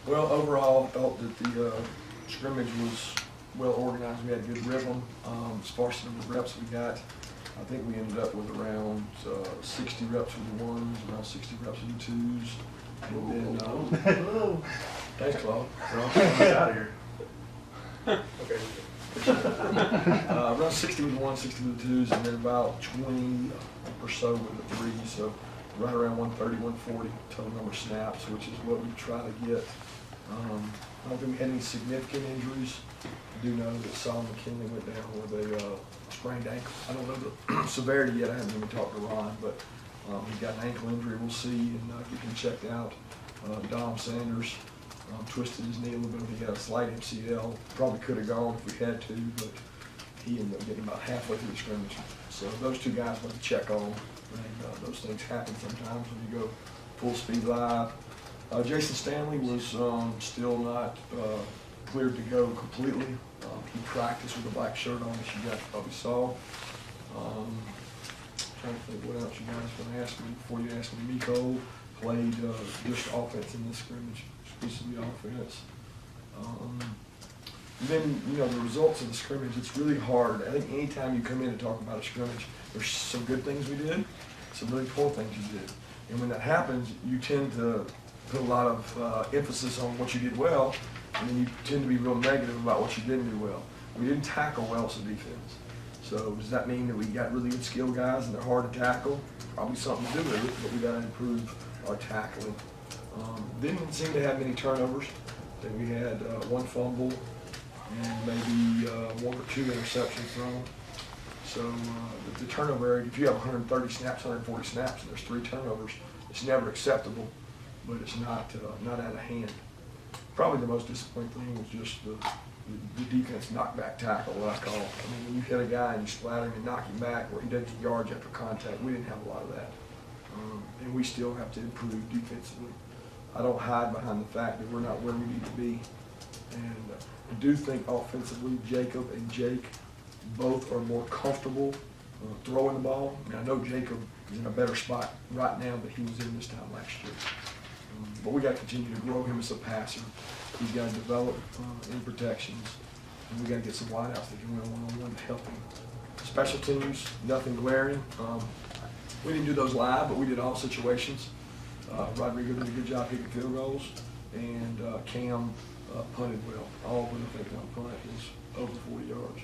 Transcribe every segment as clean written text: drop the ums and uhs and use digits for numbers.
Well, overall, I thought that the scrimmage was well organized. We had a good rhythm. As far as the number of reps we got, I think we ended up with around 60 reps with the ones, around 60 reps with the twos. And then, thanks, Claude. Get out of here. Okay. Around 60 with the ones, 60 with the twos, and then about 20 or so with the threes. So right around 130, 140 total number of snaps, which is what we try to get. I don't think we had any significant injuries. I do know that Solomon McKinley went down with a sprained ankle. I don't know the severity yet. I haven't even talked to Ron, but he got an ankle injury. We'll see and get him checked out. Dom Sanders twisted his knee a little bit. He got a slight MCL. Probably could have gone if we had to, but he ended up getting about halfway through the scrimmage. So those two guys went to check on him. And those things happen sometimes when you go full speed live. Jason Stanley was still not cleared to go completely. He practiced with a black shirt on, as you guys probably saw. Trying to think what else you guys want to ask me before you ask me. Miko played just offense in this scrimmage, exclusively offense. Then, you know, the results of the scrimmage, it's really hard. I think anytime you come in and talk about a scrimmage, there's some good things we did, some really poor things you did. And when that happens, you tend to put a lot of emphasis on what you did well, and then you tend to be real negative about what you didn't do well. We didn't tackle well as a defense. So does that mean that we got really good skill guys and they're hard to tackle? Probably something to do with it, but we got to improve our tackling. Didn't seem to have many turnovers. I think we had one fumble and maybe one or two interceptions thrown. So the turnover area, if you have 130 snaps, 140 snaps, and there's 3 turnovers, it's never acceptable, but it's not out of hand. Probably the most disappointing thing was just the defense knockback tackle, what I call it. I mean, when you hit a guy and you splatter him and knock him back, where he doesn't get yards after contact, we didn't have a lot of that. And we still have to improve defensively. I don't hide behind the fact that we're not where we need to be. And I do think offensively, Jacob and Jake both are more comfortable throwing the ball. I mean, I know Jacob is in a better spot right now than he was in this time last year. But we got to continue to grow him as a passer. He's got to develop in protections, and we got to get some wideouts that can win one-on-one to help him. Special teams, nothing glaring. We didn't do those live, but we did all situations. Rodrigo did a good job kicking field goals, and Cam punted well. All but I think one punt was over 40 yards,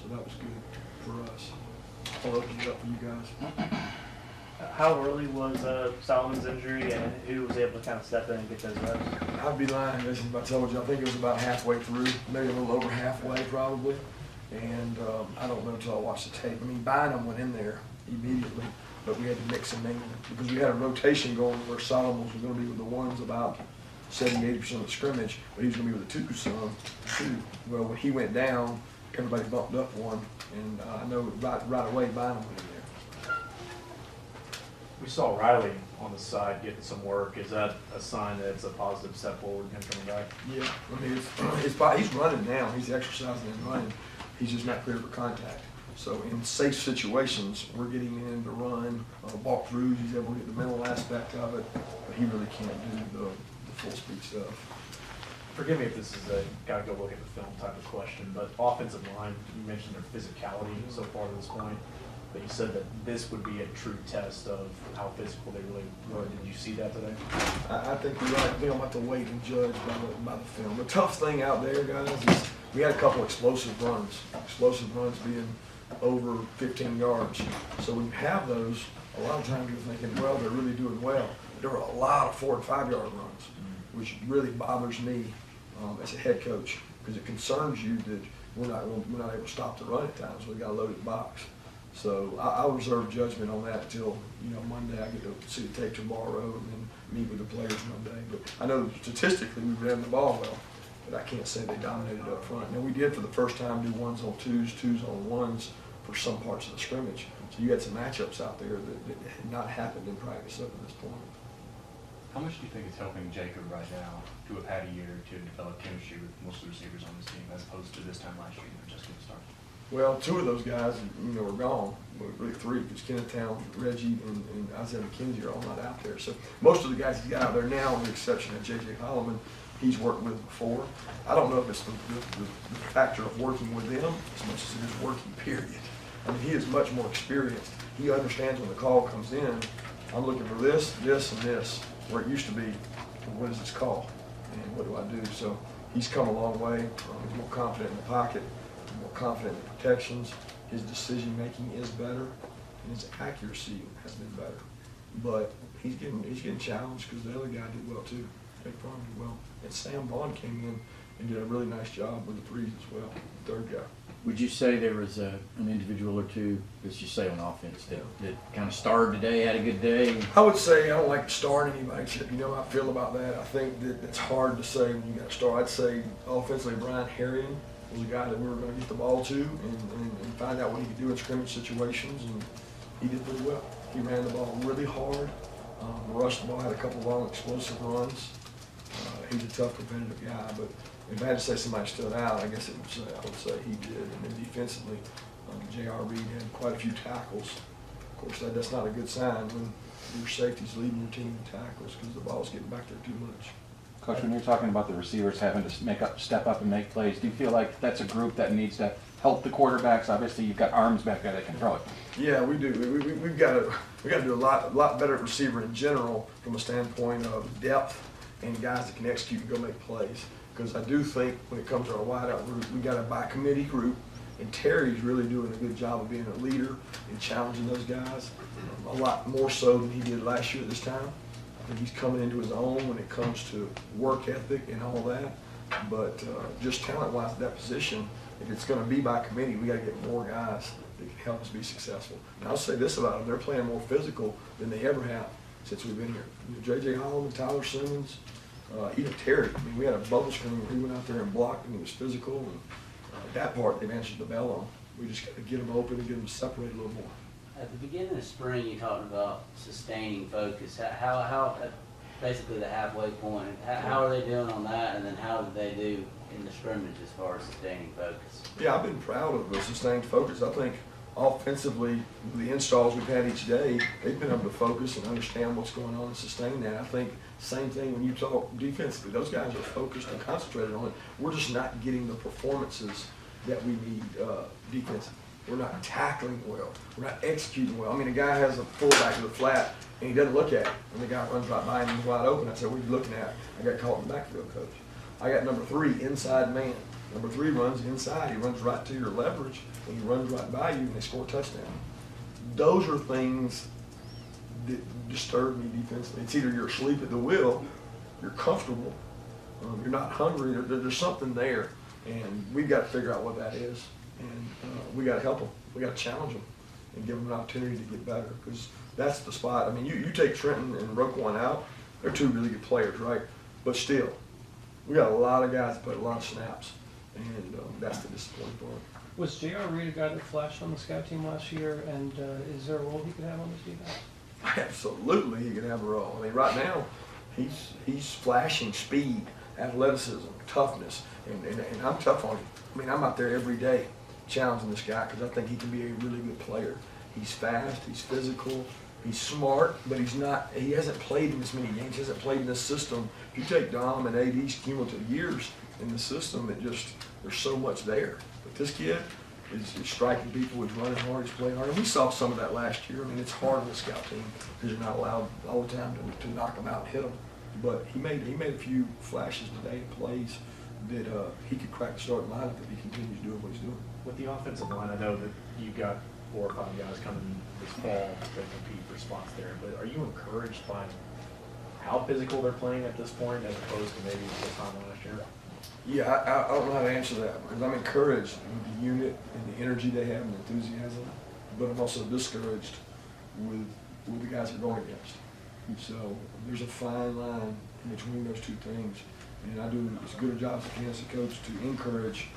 so that was good for us. I'll open it up for you guys. How early was Solomon's injury, and who was able to kind of step in and get those reps? I'd be lying if I told you. I think it was about halfway through, maybe a little over halfway probably. And I don't know until I watched the tape. I mean, Bynum went in there immediately, but we had to mix and mingle because we had a rotation going where Solomon was going to be with the ones about 70–80% of the scrimmage, but he was going to be with the twos some too. Well, when he went down, everybody bumped up one, and I know right away Bynum went in there. We saw Riley on the side getting some work. Is that a sign that it's a positive step forward, him coming back? Yeah, I mean, he's running now. He's exercising and running. He's just not clear for contact. So in safe situations, we're getting him to run, walk through. He's able to get the mental aspect of it, but he really can't do the full speed stuff. Forgive me if this is a gotta go look at the film type of question, but offensive line, you mentioned their physicality so far to this point. But you said that this would be a true test of how physical they really were. Did you see that today? I think you're right. We don't have to wait and judge by the film. The tough thing out there, guys, is we had a couple explosive runs. Explosive runs being over 15 yards. So when you have those, a lot of times you're thinking, well, they're really doing well. There were a lot of 4- and 5-yard runs, which really bothers me as a head coach because it concerns you that we're not able to stop the run at times. We've got a loaded box. So I'll reserve judgment on that until Monday. I get to see the tape tomorrow and then meet with the players Monday. But I know statistically we ran the ball well, but I can't say they dominated up front. Now we did for the first time do ones on twos, twos on ones for some parts of the scrimmage. So you had some matchups out there that had not happened in practice up to this point. How much do you think it's helping Jacob right now to have had a year to develop chemistry with most of the receivers on this team as opposed to this time last year when just getting started? Well, 2 of those guys, are gone. Well, really 3, because Kenneth Town, Reggie, and Isaiah McKenzie are all not out there. So most of the guys he's got out there now, with the exception of J.J. Holloman, he's worked with before. I don't know if it's the factor of working with them as much as it is working, period. I mean, he is much more experienced. He understands when the call comes in, I'm looking for this, this, and this, where it used to be, what is this call? And what do I do? So he's come a long way. He's more confident in the pocket, more confident in the protections. His decision-making is better, and his accuracy has been better. But he's getting challenged because the other guy did well too. Jake Farm did well. And Sam Vaughn came in and did a really nice job with the threes as well, the third guy. Would you say there was an individual or two, let's just say on offense, that kind of starred today, had a good day? I would say I don't like to start anybody, Chip. You know how I feel about that. I think that it's hard to say when you got to start. I'd say offensively, Brian Harrion was a guy that we were going to get the ball to and find out what he could do in scrimmage situations, and he did pretty well. He ran the ball really hard, rushed the ball, had a couple of long explosive runs. He's a tough, competitive guy, but if I had to say somebody stood out, I guess I would say he did. And then defensively, J.R. Reed had quite a few tackles. Of course, that's not a good sign when your safety's leading your team in tackles because the ball's getting back there too much. Coach, when you're talking about the receivers having to step up and make plays, do you feel like that's a group that needs to help the quarterbacks? Obviously, you've got arms back there that can throw it. Yeah, we do. We've got to do a lot better at receiver in general from a standpoint of depth and guys that can execute and go make plays. Because I do think when it comes to our wideout group, we got a by-committee group, and Terry's really doing a good job of being a leader and challenging those guys a lot more so than he did last year at this time. I think he's coming into his own when it comes to work ethic and all that. But just talent-wise at that position, if it's going to be by committee, we got to get more guys that can help us be successful. And I'll say this about them: they're playing more physical than they ever have since we've been here. J.J. Holland, Tyler Simmons, even Terry. I mean, we had a bubble screen where he went out there and blocked, and he was physical. And that part they've answered the bell on. We just got to get them open and get them separated a little more. At the beginning of spring, you talked about sustaining focus. How basically the halfway point, how are they doing on that, and then how did they do in the scrimmage as far as sustaining focus? Yeah, I've been proud of the sustained focus. I think offensively, with the installs we've had each day, they've been able to focus and understand what's going on and sustain that. I think same thing when you talk defensively. Those guys are focused and concentrated on it. We're just not getting the performances that we need defensively. We're not tackling well. We're not executing well. I mean, a guy has a fullback to the flat, and he doesn't look at it. And the guy runs right by him and he's wide open. I said, what are you looking at? I got caught in the backfield, coach. I got number 3, inside man. Number 3 runs inside. He runs right to your leverage, and he runs right by you, and they score a touchdown. Those are things that disturb me defensively. It's either you're asleep at the wheel, you're comfortable, you're not hungry, there's something there, and we've got to figure out what that is. And we got to help them. We got to challenge them and give them an opportunity to get better, because that's the spot. I mean, you take Trenton and Roquan out, they're 2 really good players, right? But still, we got a lot of guys that played a lot of snaps, and that's the disappointing part. Was J.R. Reed a guy that flashed on the scout team last year, and is there a role he could have on this defense? Absolutely, he could have a role. I mean, right now, he's flashing speed, athleticism, toughness, and I'm tough on him. I mean, I'm out there every day challenging this guy because I think he can be a really good player. He's fast, he's physical, he's smart, but he hasn't played in this many games, he hasn't played in this system. If you take Dom and AD's cumulative years in the system, there's so much there. But this kid is striking people, he's running hard, he's playing hard. And we saw some of that last year. I mean, it's hard on the scout team because you're not allowed all the time to knock them out and hit them. But he made a few flashes today, plays that he could crack the starting lineup if he continues doing what he's doing. With the offensive line, I know that you've got 4 or 5 guys coming this fall to compete for spots there, but are you encouraged by how physical they're playing at this point as opposed to maybe this time last year? Yeah, I don't know how to answer that because I'm encouraged with the unit and the energy they have and the enthusiasm, but I'm also discouraged with the guys they're going against. And so there's a fine line between those 2 things. And I do as good a job as I can as a coach to encourage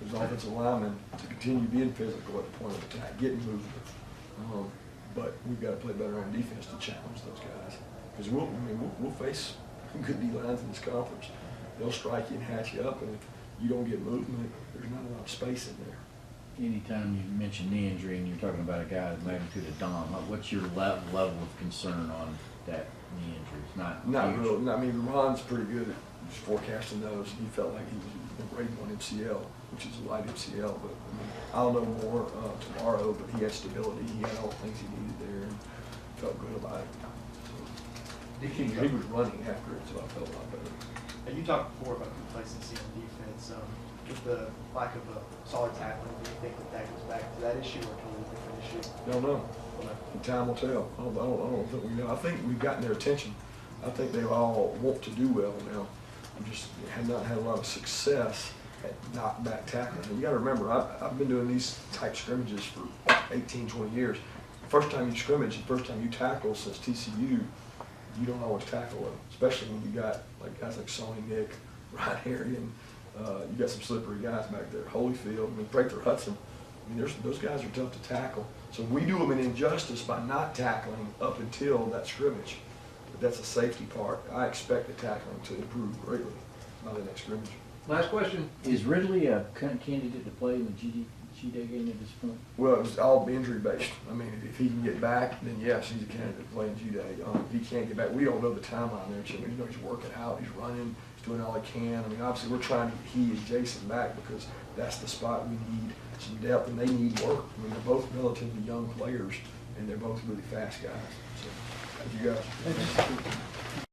those offensive linemen to continue being physical at the point of attack, getting movement. But we've got to play better on defense to challenge those guys. Because we'll face good D-lines in this conference. They'll strike you and hatch you up, and if you don't get movement, there's not a lot of space in there. Anytime you mention knee injury and you're talking about a guy of the magnitude of Dom, what's your level of concern on that knee injury? It's not Not huge. really. I mean, Ron's pretty good at was forecasting those, and he felt like he was grading on MCL, which is a light MCL, but I mean, I'll know more tomorrow, but he had stability, he had all the things he needed there, and felt good about it. He was running after it, so I felt a lot better. And you talked before about complacency on defense. With the lack of a solid tackling, do you think that goes back to that issue or a totally different issue? Don't know. Time will tell. I don't think we know. I think we've gotten their attention. I think they all want to do well now. We just have not had a lot of success at knockback tackling. And you gotta remember, I've been doing these type scrimmages for 18, 20 years. First time you scrimmage, the first time you tackle since TCU, you don't always tackle well, especially when you got like guys like Sonny, Nick, Ryan Harrigan. You got some slippery guys back there. Holyfield, I mean, Prather Hudson. I mean, those guys are tough to tackle. So we do them an injustice by not tackling up until that scrimmage. But that's a safety part. I expect the tackling to improve greatly by the next scrimmage. Last question. Is Ridley a candidate to play in the G-Day game at this point? Well, it was all injury based. I mean, if he can get back, then yes, he's a candidate to play in G-Day. If he can't get back, we don't know the timeline there. So, you know, he's working out, he's running, he's doing all he can. I mean, obviously we're trying to get he and Jason back because that's the spot we need some depth, and they need work. I mean, they're both relatively young players, and they're both really fast guys. So, thank you guys. Thank you.